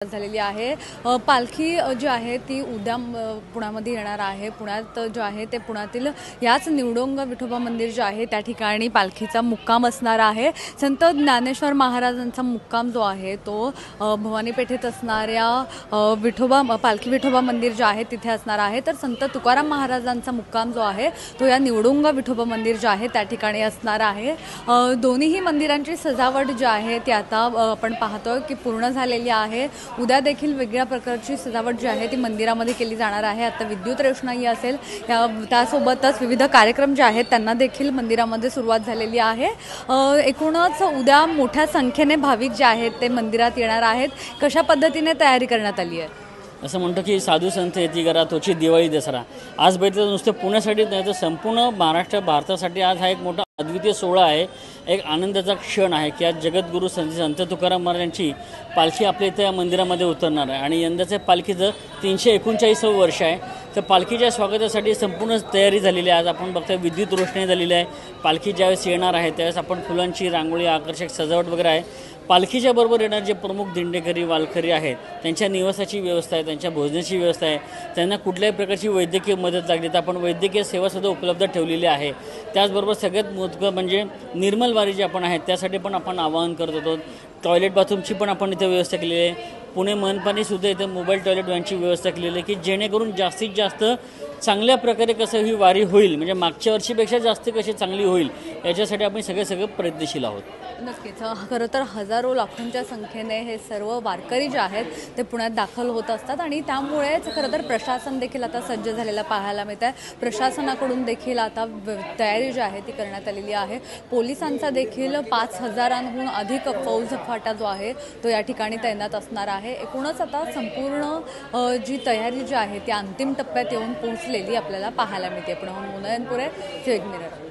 झालेली आहे। पालखी जी आहे ती उद्या पुण्यामध्ये येणार आहे। पुण्यात जो आहे ते पुण्यातील याच निवडोंग विठोबा मंदिर जे आहे त्या ठिकाणी पालखीचा मुक्काम असणार आहे। संत ज्ञानेश्वर महाराजांचा मुक्काम जो आहे तो भवानी पेठेत असणाऱ्या पालखी विठोबा मंदिर जे आहे तिथे असणार आहे। तर संत तुकाराम महाराजांचा मुक्काम जो आहे तो या निवडोंग विठोबा मंदिर जे आहे त्या ठिकाणी असणार आहे। दोन्ही मंदिरांची सजावट जी आहे ती आता आपण पाहतोय की पूर्ण झालेली आहे। उद्या देखील वेगळ्या प्रकारची सजावट जी आहे ती मंदिरामध्ये केली जाणार आहे। आता विद्युत रोषणाई असेल त्यासोबतच विविध कार्यक्रम जे आहेत त्यांना देखील मंदिरामध्ये सुरुवात झालेली आहे। एकूणच उद्या मोठ्या संख्येने भाविक जे आहेत ते मंदिरात येणार आहेत। कशा पद्धतीने तयारी करण्यात आली आहे? असं म्हणतो की साधू संत येती घरा तोची दिवाळी दसरा। आज बघितलं नुसतं पुण्यासाठीच नाही तर संपूर्ण भारतासाठी आज हा एक मोठा अद्वितीय सोहळा आहे। एक आनंदाचा क्षण आहे की आज जगद्गुरू संत तुकाराम महाराजांची पालखी आपल्या इथे या मंदिरामध्ये उतरणार आहे आणि यंदाच्या पालखीचं 339वं वर्ष आहे। तर पालखीच्या स्वागतासाठी संपूर्ण तयारी झालेली आहे। आज आपण बघतोय विद्युत रोषणाई झालेली आहे। पालखी ज्यावेळेस येणार आहे त्यावेळेस आपण फुलांची रांगोळी आकर्षक सजावट वगैरे आहे। पालखीच्या बरोबर येणारे जे प्रमुख दिंडेकरी वारकरी आहेत त्यांच्या निवासाची व्यवस्था आहे, त्यांच्या भोजनाची व्यवस्था आहे। त्यांना कुठल्याही प्रकारची वैद्यकीय मदत लागली तर आपण वैद्यकीय सेवासुद्धा उपलब्ध ठेवलेली आहे। त्याचबरोबर सगळ्यात महत्त्वाचं म्हणजे निर्मल वारी जी आपण आहे त्यासाठी पण आपण आवाहन करत होतो। टॉयलेट बाथरूमची पण आपण इथे व्यवस्था केलेली आहे। पुणे मनपानेसुद्धा इथे मोबाईल टॉयलेट व्हॅनची व्यवस्था केलेली आहे की जेणेकरून जास्तीत जास्त चांगल्या प्रकारे कसं ही वारी होईल, म्हणजे मागच्या वर्षीपेक्षा जास्त कशी चांगली होईल याच्यासाठी आपण सगळे प्रयत्नशील आहोत। नक्कीच खरं तर हजारो लाखोंच्या संख्येने हे सर्व वारकरी जे आहेत ते पुण्यात दाखल होत असतात आणि त्यामुळेच खरं तर प्रशासन देखील आता सज्ज झालेला पाहायला मिळत आहे। प्रशासनाकडून देखील आता तयारी जी आहे ती करण्यात आलेली आहे। पोलिसांचा देखील 5000हून अधिक फौज फाटा जो आहे तो या ठिकाणी तैनात असणार आहे। एकूणच आता संपूर्ण जी तयारी जी आहे ती अंतिम टप्प्यात येऊन पोहोचलेली आपल्याला पाहायला मिळते। पुण्याहून मुनयनपुरे, जग मिरर।